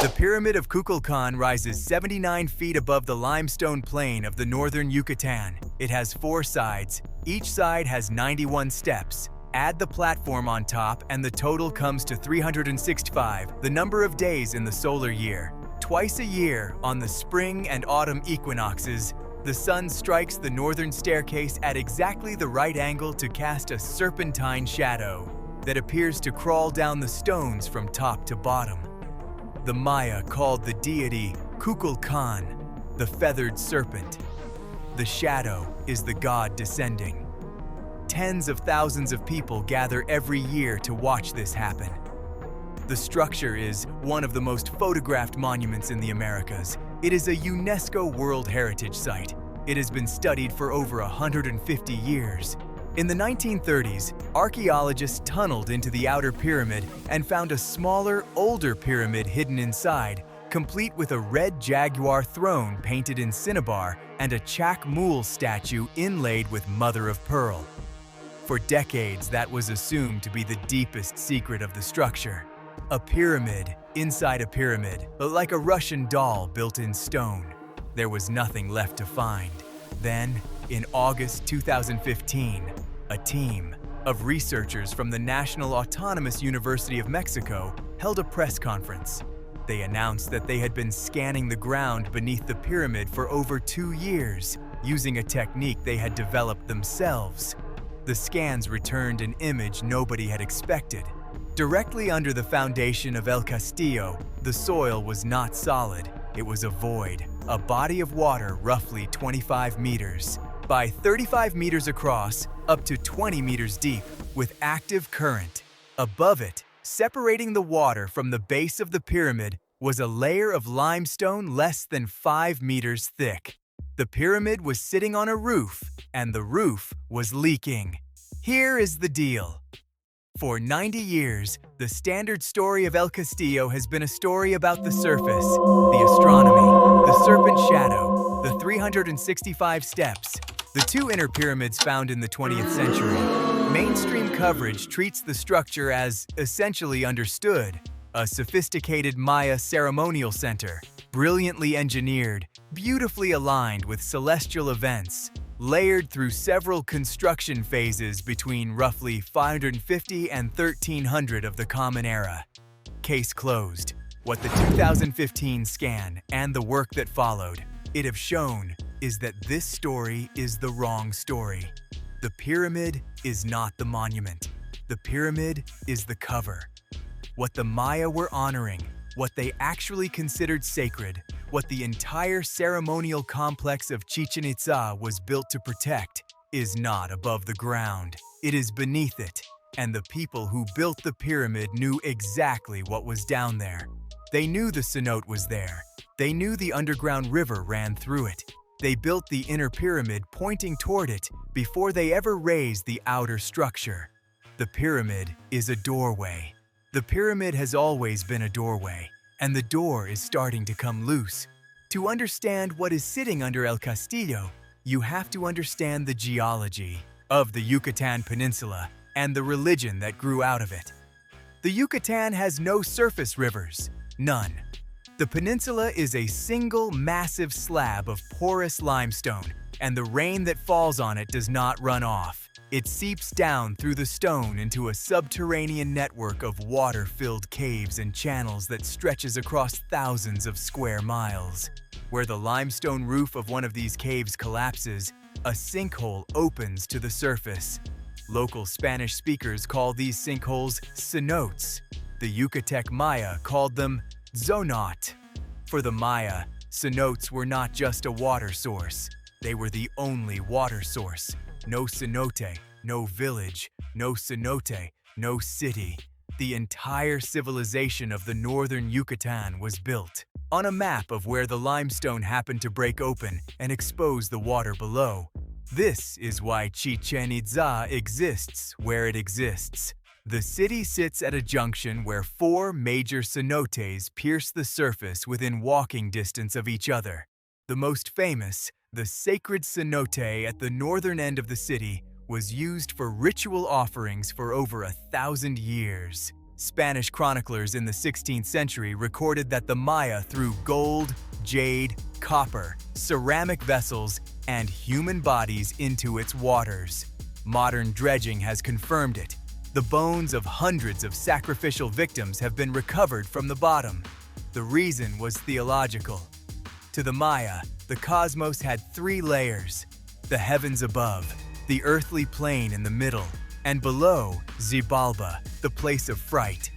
The Pyramid of Kukulkan rises 79 feet above the limestone plain of the northern Yucatan. It has 4 sides. Each side has 91 steps. Add the platform on top and the total comes to 365, the number of days in the solar year. Twice a year, on the spring and autumn equinoxes, the sun strikes the northern staircase at exactly the right angle to cast a serpentine shadow that appears to crawl down the stones from top to bottom. The Maya called the deity Kukulkan, the feathered serpent. The shadow is the god descending. Tens of thousands of people gather every year to watch this happen. The structure is one of the most photographed monuments in the Americas. It is a UNESCO World Heritage Site. It has been studied for over 150 years. In the 1930s, archaeologists tunneled into the outer pyramid and found a smaller, older pyramid hidden inside, complete with a red jaguar throne painted in cinnabar and a Chak-Mul statue inlaid with mother of pearl. For decades, that was assumed to be the deepest secret of the structure. A pyramid inside a pyramid, like a Russian doll built in stone. There was nothing left to find. Then, in August 2015, a team of researchers from the National Autonomous University of Mexico held a press conference. They announced that they had been scanning the ground beneath the pyramid for over 2 years, using a technique they had developed themselves. The scans returned an image nobody had expected. Directly under the foundation of El Castillo, the soil was not solid. It was a void, a body of water roughly 25 meters by 35 meters across, up to 20 meters deep, with active current. Above it, separating the water from the base of the pyramid, was a layer of limestone less than 5 meters thick. The pyramid was sitting on a roof, and the roof was leaking. Here is the deal. For 90 years, the standard story of El Castillo has been a story about the surface, the astronomy, the serpent shadow, the 365 steps, the 2 inner pyramids found in the 20th century. Mainstream coverage treats the structure as essentially understood, a sophisticated Maya ceremonial center, brilliantly engineered, beautifully aligned with celestial events, layered through several construction phases between roughly 550 and 1300 of the Common Era. Case closed. What the 2015 scan and the work that followed it have shown is that this story is the wrong story. The pyramid is not the monument. The pyramid is the cover. What the Maya were honoring, what they actually considered sacred, what the entire ceremonial complex of Chichen Itza was built to protect, is not above the ground. It is beneath it, and the people who built the pyramid knew exactly what was down there. They knew the cenote was there. They knew the underground river ran through it. They built the inner pyramid pointing toward it before they ever raised the outer structure. The pyramid is a doorway. The pyramid has always been a doorway, and the door is starting to come loose. To understand what is sitting under El Castillo, you have to understand the geology of the Yucatan Peninsula and the religion that grew out of it. The Yucatan has no surface rivers, none. The peninsula is a single massive slab of porous limestone, and the rain that falls on it does not run off. It seeps down through the stone into a subterranean network of water-filled caves and channels that stretches across thousands of square miles. Where the limestone roof of one of these caves collapses, a sinkhole opens to the surface. Local Spanish speakers call these sinkholes cenotes. The Yucatec Maya called them zonot. For the Maya, cenotes were not just a water source. They were the only water source. No cenote, no village, no cenote, no city. The entire civilization of the northern Yucatan was built on a map of where the limestone happened to break open and expose the water below. This is why Chichen Itza exists where it exists. The city sits at a junction where 4 major cenotes pierce the surface within walking distance of each other. The most famous, the sacred cenote at the northern end of the city, was used for ritual offerings for over 1,000 years. Spanish chroniclers in the 16th century recorded that the Maya threw gold, jade, copper, ceramic vessels, and human bodies into its waters. Modern dredging has confirmed it. The bones of hundreds of sacrificial victims have been recovered from the bottom. The reason was theological. To the Maya, the cosmos had three layers: the heavens above, the earthly plane in the middle, and below, Xibalba, the place of fright.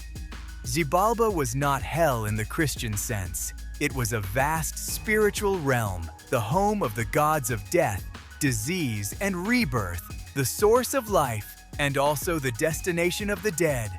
Xibalba was not hell in the Christian sense. It was a vast spiritual realm, the home of the gods of death, disease, and rebirth, the source of life, and also the destination of the dead.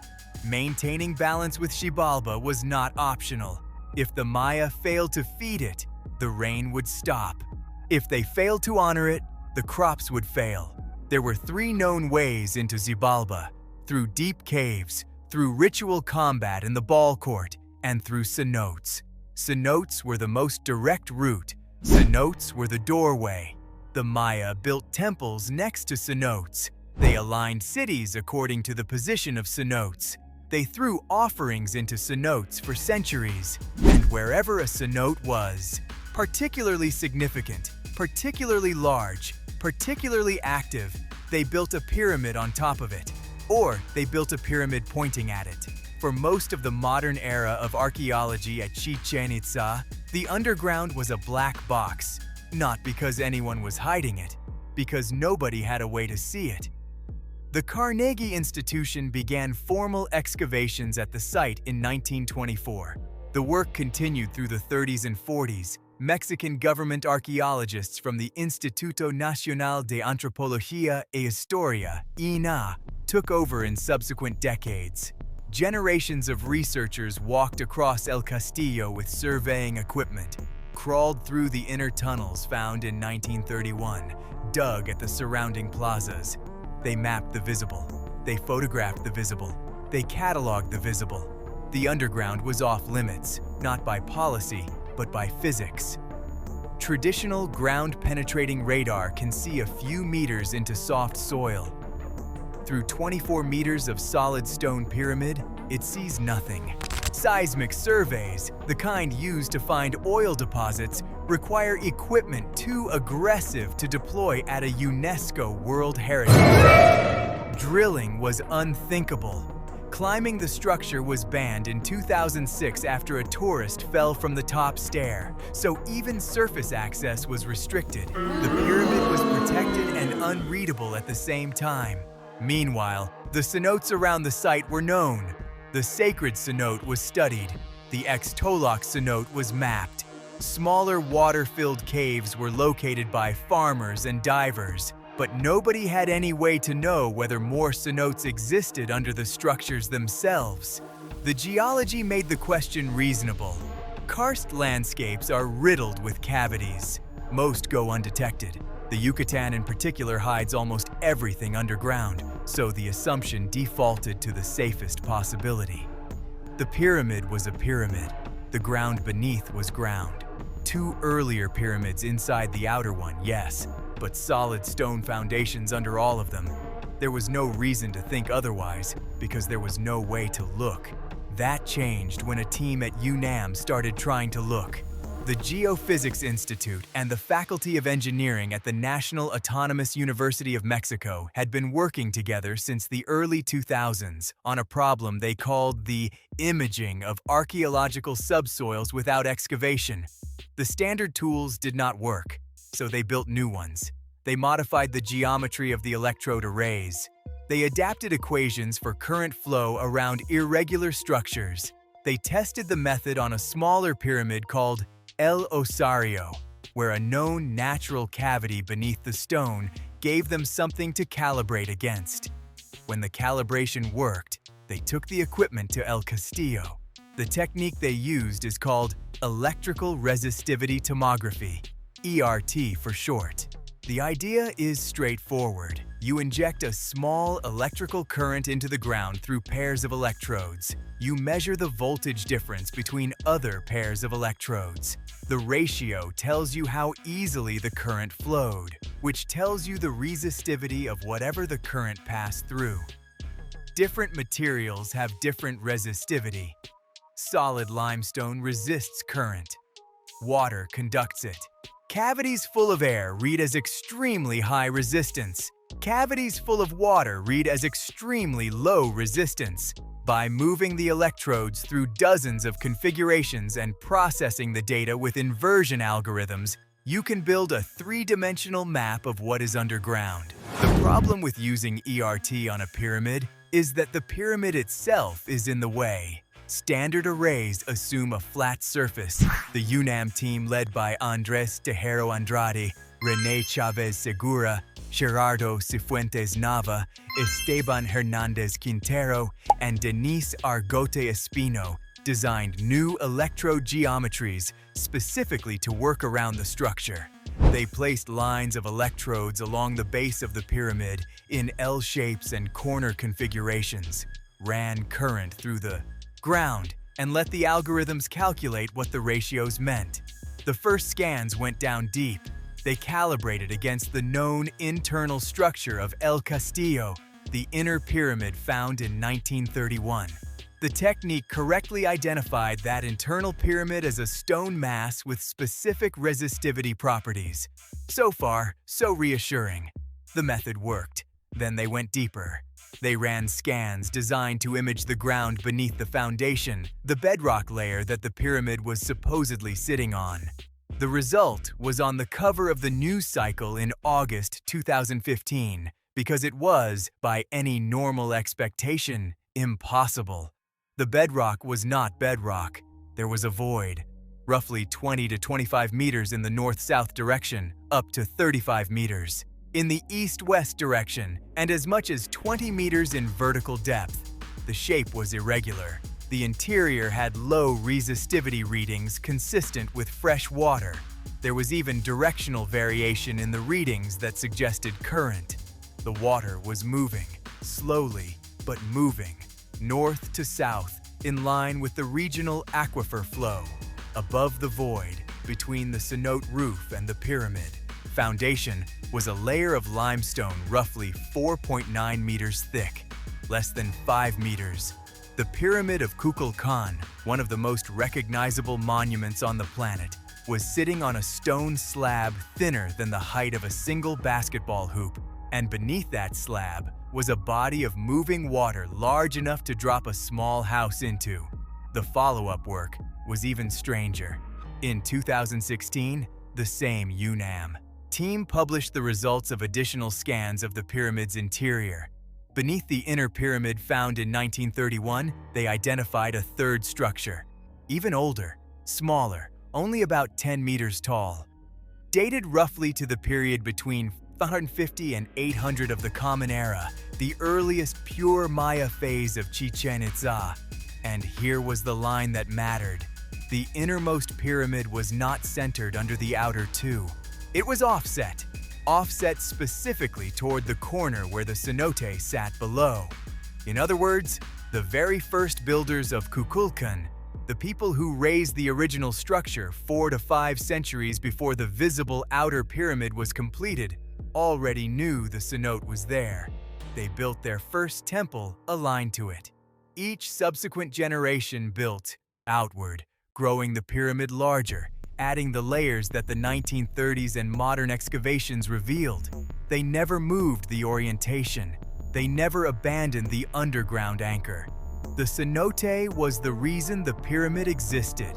Maintaining balance with Xibalba was not optional. If the Maya failed to feed it, the rain would stop. If they failed to honor it, the crops would fail. There were three known ways into Xibalba: through deep caves, through ritual combat in the ball court, and through cenotes. Cenotes were the most direct route. Cenotes were the doorway. The Maya built temples next to cenotes. They aligned cities according to the position of cenotes. They threw offerings into cenotes for centuries, and wherever a cenote was, particularly significant, particularly large, particularly active, they built a pyramid on top of it, or they built a pyramid pointing at it. For most of the modern era of archaeology at Chichen Itza, the underground was a black box, not because anyone was hiding it, because nobody had a way to see it. The Carnegie Institution began formal excavations at the site in 1924. The work continued through the 30s and 40s. Mexican government archaeologists from the Instituto Nacional de Antropología e Historia, INAH, took over in subsequent decades. Generations of researchers walked across El Castillo with surveying equipment, crawled through the inner tunnels found in 1931, dug at the surrounding plazas. They mapped the visible. They photographed the visible. They cataloged the visible. The underground was off limits, not by policy, but by physics. Traditional ground-penetrating radar can see a few meters into soft soil. Through 24 meters of solid stone pyramid, it sees nothing. Seismic surveys, the kind used to find oil deposits, require equipment too aggressive to deploy at a UNESCO World Heritage Site. Drilling was unthinkable. Climbing the structure was banned in 2006 after a tourist fell from the top stair, so even surface access was restricted. The pyramid was protected and unreadable at the same time. Meanwhile, the cenotes around the site were known. The sacred cenote was studied. The ex-Tolok cenote was mapped. Smaller water-filled caves were located by farmers and divers, but nobody had any way to know whether more cenotes existed under the structures themselves. The geology made the question reasonable. Karst landscapes are riddled with cavities. Most go undetected. The Yucatan in particular hides almost everything underground, so the assumption defaulted to the safest possibility. The pyramid was a pyramid. The ground beneath was ground. Two earlier pyramids inside the outer one, yes, but solid stone foundations under all of them. There was no reason to think otherwise, because there was no way to look. That changed when a team at UNAM started trying to look. The Geophysics Institute and the Faculty of Engineering at the National Autonomous University of Mexico had been working together since the early 2000s on a problem they called the imaging of archaeological subsoils without excavation. The standard tools did not work, so they built new ones. They modified the geometry of the electrode arrays. They adapted equations for current flow around irregular structures. They tested the method on a smaller pyramid called El Osario, where a known natural cavity beneath the stone gave them something to calibrate against. When the calibration worked, they took the equipment to El Castillo. The technique they used is called electrical resistivity tomography, ERT for short. The idea is straightforward. You inject a small electrical current into the ground through pairs of electrodes. You measure the voltage difference between other pairs of electrodes. The ratio tells you how easily the current flowed, which tells you the resistivity of whatever the current passed through. Different materials have different resistivity. Solid limestone resists current. Water conducts it. Cavities full of air read as extremely high resistance. Cavities full of water read as extremely low resistance. By moving the electrodes through dozens of configurations and processing the data with inversion algorithms, you can build a three-dimensional map of what is underground. The problem with using ERT on a pyramid is that the pyramid itself is in the way. Standard arrays assume a flat surface. The UNAM team led by Andrés Tejero Andrade, René Chavez Segura, Gerardo Cifuentes Nava, Esteban Hernández Quintero, and Denise Argote Espino designed new electrode geometries specifically to work around the structure. They placed lines of electrodes along the base of the pyramid in L shapes and corner configurations, ran current through the ground, and let the algorithms calculate what the ratios meant. The first scans went down deep. They calibrated against the known internal structure of El Castillo, the inner pyramid found in 1931. The technique correctly identified that internal pyramid as a stone mass with specific resistivity properties. So far, so reassuring. The method worked. Then they went deeper. They ran scans designed to image the ground beneath the foundation, the bedrock layer that the pyramid was supposedly sitting on. The result was on the cover of the news cycle in August 2015, because it was, by any normal expectation, impossible. The bedrock was not bedrock. There was a void, roughly 20 to 25 meters in the north-south direction, up to 35 meters in the east-west direction, and as much as 20 meters in vertical depth. The shape was irregular. The interior had low resistivity readings consistent with fresh water. There was even directional variation in the readings that suggested current. The water was moving, slowly, but moving, north to south, in line with the regional aquifer flow. Above the void, between the cenote roof and the pyramid, foundation was a layer of limestone roughly 4.9 meters thick, less than 5 meters. The Pyramid of Kukulkan, one of the most recognizable monuments on the planet, was sitting on a stone slab thinner than the height of a single basketball hoop, and beneath that slab was a body of moving water large enough to drop a small house into. The follow-up work was even stranger. In 2016, the same UNAM team published the results of additional scans of the pyramid's interior. Beneath the inner pyramid found in 1931, they identified a third structure, even older, smaller, only about 10 meters tall. Dated roughly to the period between 550 and 800 of the Common Era, the earliest pure Maya phase of Chichen Itza. And here was the line that mattered. The innermost pyramid was not centered under the outer two. It was offset specifically toward the corner where the cenote sat below. In other words, the very first builders of Kukulkan, the people who raised the original structure 4 to 5 centuries before the visible outer pyramid was completed, already knew the cenote was there. They built their first temple aligned to it. Each subsequent generation built outward, growing the pyramid larger, adding the layers that the 1930s and modern excavations revealed. They never moved the orientation. They never abandoned the underground anchor. The cenote was the reason the pyramid existed.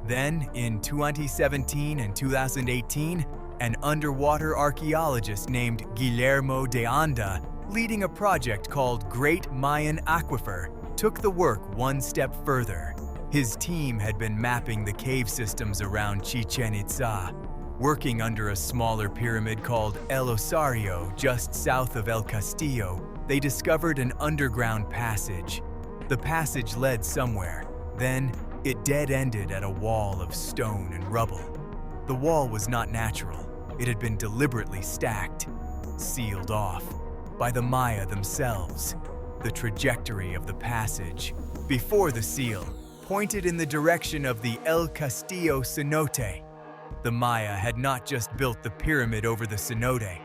Then, in 2017 and 2018, an underwater archaeologist named Guillermo de Anda, leading a project called Great Mayan Aquifer, took the work one step further. His team had been mapping the cave systems around Chichen Itza. Working under a smaller pyramid called El Osario just south of El Castillo, they discovered an underground passage. The passage led somewhere. Then, it dead-ended at a wall of stone and rubble. The wall was not natural. It had been deliberately stacked, sealed off, by the Maya themselves. The trajectory of the passage, before the seal, pointed in the direction of the El Castillo cenote. The Maya had not just built the pyramid over the cenote.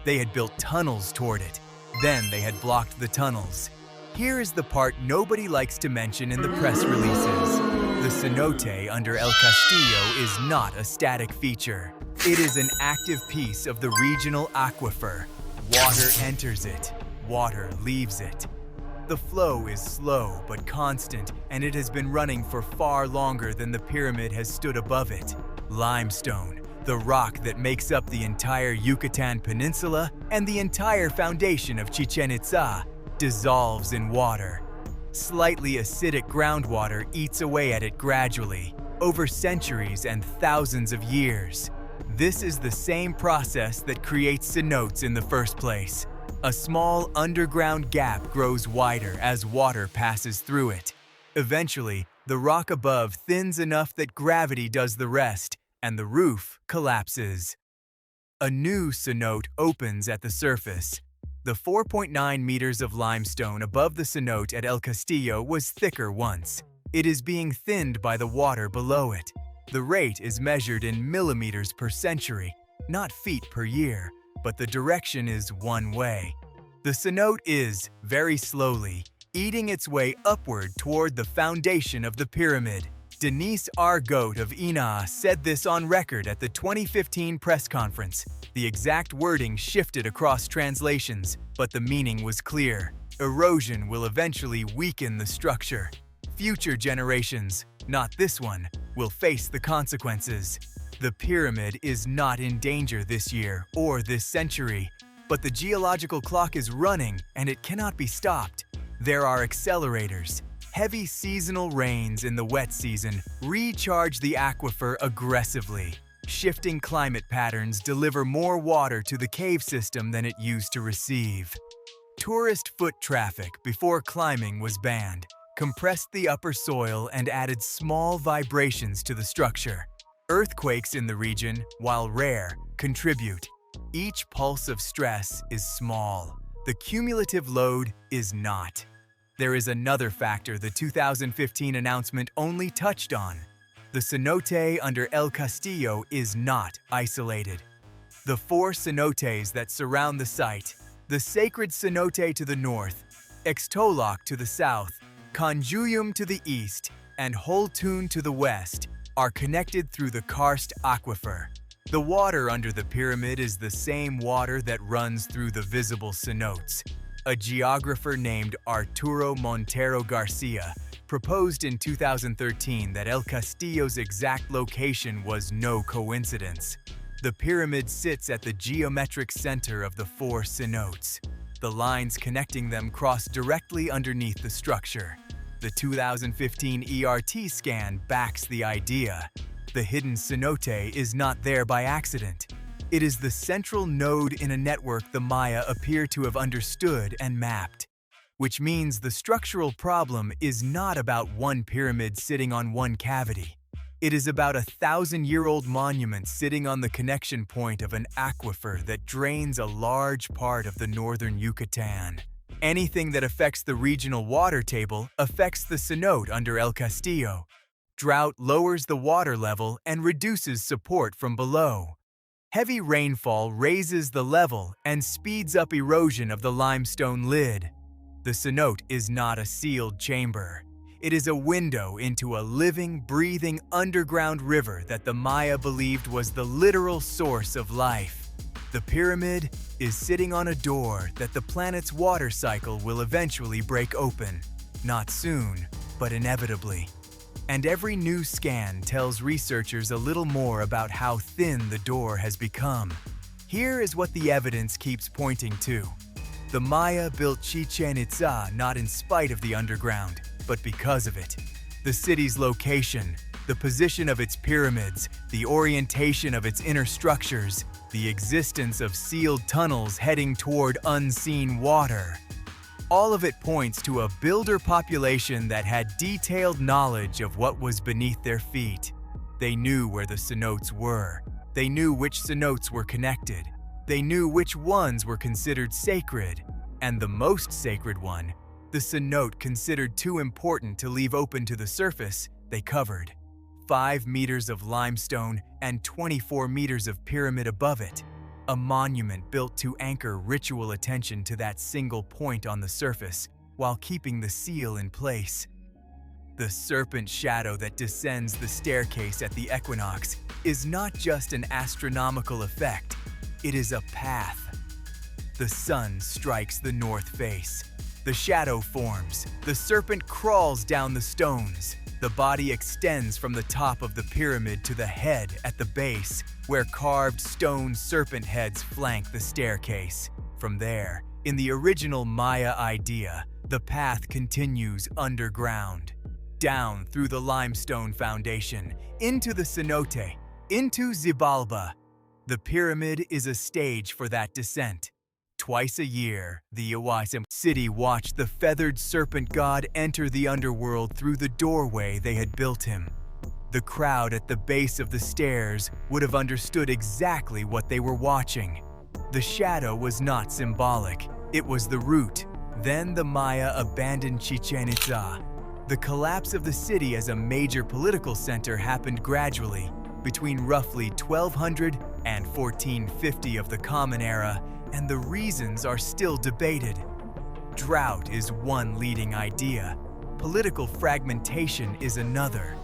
They had built tunnels toward it. Then they had blocked the tunnels. Here is the part nobody likes to mention in the press releases. The cenote under El Castillo is not a static feature. It is an active piece of the regional aquifer. Water enters it, water leaves it. The flow is slow but constant, and it has been running for far longer than the pyramid has stood above it. Limestone, the rock that makes up the entire Yucatan Peninsula and the entire foundation of Chichen Itza, dissolves in water. Slightly acidic groundwater eats away at it gradually, over centuries and thousands of years. This is the same process that creates cenotes in the first place. A small underground gap grows wider as water passes through it. Eventually, the rock above thins enough that gravity does the rest, and the roof collapses. A new cenote opens at the surface. The 4.9 meters of limestone above the cenote at El Castillo was thicker once. It is being thinned by the water below it. The rate is measured in millimeters per century, not feet per year, but the direction is one way. The cenote is, very slowly, eating its way upward toward the foundation of the pyramid. Denise R. Goat of INAH said this on record at the 2015 press conference. The exact wording shifted across translations, but the meaning was clear. Erosion will eventually weaken the structure. Future generations, not this one, will face the consequences. The pyramid is not in danger this year or this century, but the geological clock is running and it cannot be stopped. There are accelerators. Heavy seasonal rains in the wet season recharge the aquifer aggressively. Shifting climate patterns deliver more water to the cave system than it used to receive. Tourist foot traffic before climbing was banned, compressed the upper soil and added small vibrations to the structure. Earthquakes in the region, while rare, contribute. Each pulse of stress is small. The cumulative load is not. There is another factor the 2015 announcement only touched on. The cenote under El Castillo is not isolated. The 4 cenotes that surround the site, the sacred cenote to the north, Ixtoloc to the south, Conjuyum to the east, and Holtun to the west, are connected through the karst aquifer. The water under the pyramid is the same water that runs through the visible cenotes. A geographer named Arturo Montero Garcia proposed in 2013 that El Castillo's exact location was no coincidence. The pyramid sits at the geometric center of the 4 cenotes. The lines connecting them cross directly underneath the structure. The 2015 ERT scan backs the idea. The hidden cenote is not there by accident. It is the central node in a network the Maya appear to have understood and mapped. Which means the structural problem is not about one pyramid sitting on one cavity. It is about a 1,000-year-old monument sitting on the connection point of an aquifer that drains a large part of the northern Yucatan. Anything that affects the regional water table affects the cenote under El Castillo. Drought lowers the water level and reduces support from below. Heavy rainfall raises the level and speeds up erosion of the limestone lid. The cenote is not a sealed chamber. It is a window into a living, breathing underground river that the Maya believed was the literal source of life. The pyramid is sitting on a door that the planet's water cycle will eventually break open. Not soon, but inevitably. And every new scan tells researchers a little more about how thin the door has become. Here is what the evidence keeps pointing to. The Maya built Chichen Itza not in spite of the underground, but because of it. The city's location, the position of its pyramids, the orientation of its inner structures, the existence of sealed tunnels heading toward unseen water. All of it points to a builder population that had detailed knowledge of what was beneath their feet. They knew where the cenotes were. They knew which cenotes were connected. They knew which ones were considered sacred. And the most sacred one, the cenote considered too important to leave open to the surface, they covered. 5 meters of limestone and 24 meters of pyramid above it. A monument built to anchor ritual attention to that single point on the surface, while keeping the seal in place. The serpent shadow that descends the staircase at the equinox is not just an astronomical effect, it is a path. The sun strikes the north face. The shadow forms. The serpent crawls down the stones. The body extends from the top of the pyramid to the head at the base, where carved stone serpent heads flank the staircase. From there, in the original Maya idea, the path continues underground, down through the limestone foundation, into the cenote, into Xibalba. The pyramid is a stage for that descent. Twice a year, the Iwasim city watched the feathered serpent god enter the underworld through the doorway they had built him. The crowd at the base of the stairs would have understood exactly what they were watching. The shadow was not symbolic, it was the root. Then the Maya abandoned Chichen Itza. The collapse of the city as a major political center happened gradually, between roughly 1200 and 1450 of the Common Era, and the reasons are still debated. Drought is one leading idea. Political fragmentation is another.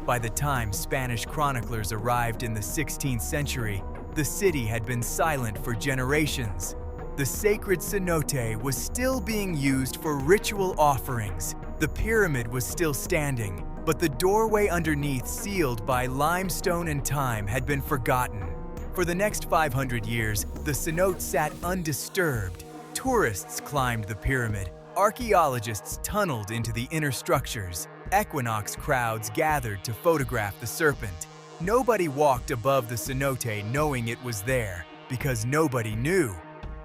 By the time Spanish chroniclers arrived in the 16th century, the city had been silent for generations. The sacred cenote was still being used for ritual offerings. The pyramid was still standing, but the doorway underneath, sealed by limestone and time, had been forgotten. For the next 500 years, the cenote sat undisturbed. Tourists climbed the pyramid. Archaeologists tunneled into the inner structures. Equinox crowds gathered to photograph the serpent. Nobody walked above the cenote knowing it was there, because nobody knew.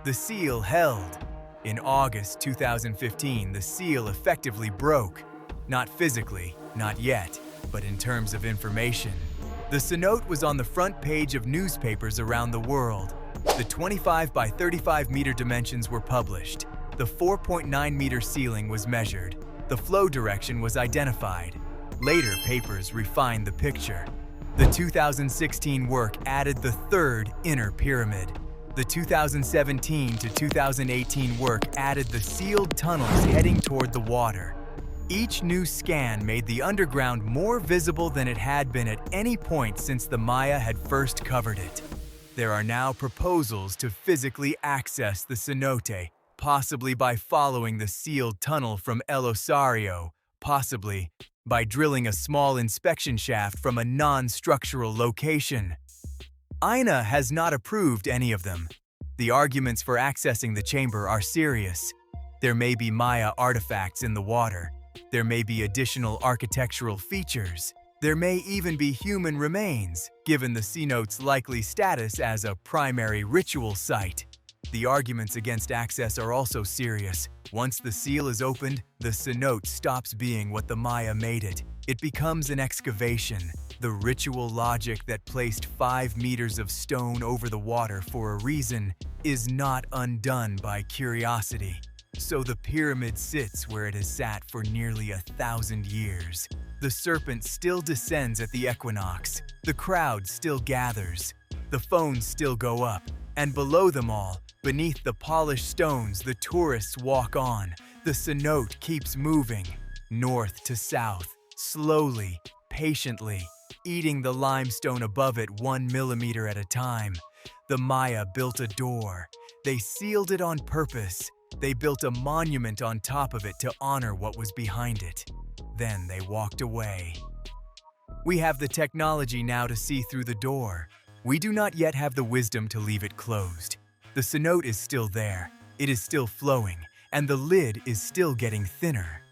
The seal held. In August 2015, the seal effectively broke. Not physically, not yet, but in terms of information. The cenote was on the front page of newspapers around the world. The 25 by 35 meter dimensions were published. The 4.9 meter ceiling was measured. The flow direction was identified. Later papers refined the picture. The 2016 work added the third inner pyramid. The 2017 to 2018 work added the sealed tunnels heading toward the water. Each new scan made the underground more visible than it had been at any point since the Maya had first covered it. There are now proposals to physically access the cenote, possibly by following the sealed tunnel from El Osario, possibly by drilling a small inspection shaft from a non-structural location. INA has not approved any of them. The arguments for accessing the chamber are serious. There may be Maya artifacts in the water. There may be additional architectural features. There may even be human remains, given the cenote's likely status as a primary ritual site. The arguments against access are also serious. Once the seal is opened, the cenote stops being what the Maya made it. It becomes an excavation. The ritual logic that placed 5 meters of stone over the water for a reason is not undone by curiosity. So the pyramid sits where it has sat for nearly 1,000 years. The serpent still descends at the equinox. The crowd still gathers. The phones still go up. And below them all, beneath the polished stones, the tourists walk on. The cenote keeps moving, north to south, slowly, patiently, eating the limestone above it 1 millimeter at a time. The Maya built a door. They sealed it on purpose. They built a monument on top of it to honor what was behind it. Then they walked away. We have the technology now to see through the door. We do not yet have the wisdom to leave it closed. The cenote is still there. It is still flowing, and the lid is still getting thinner.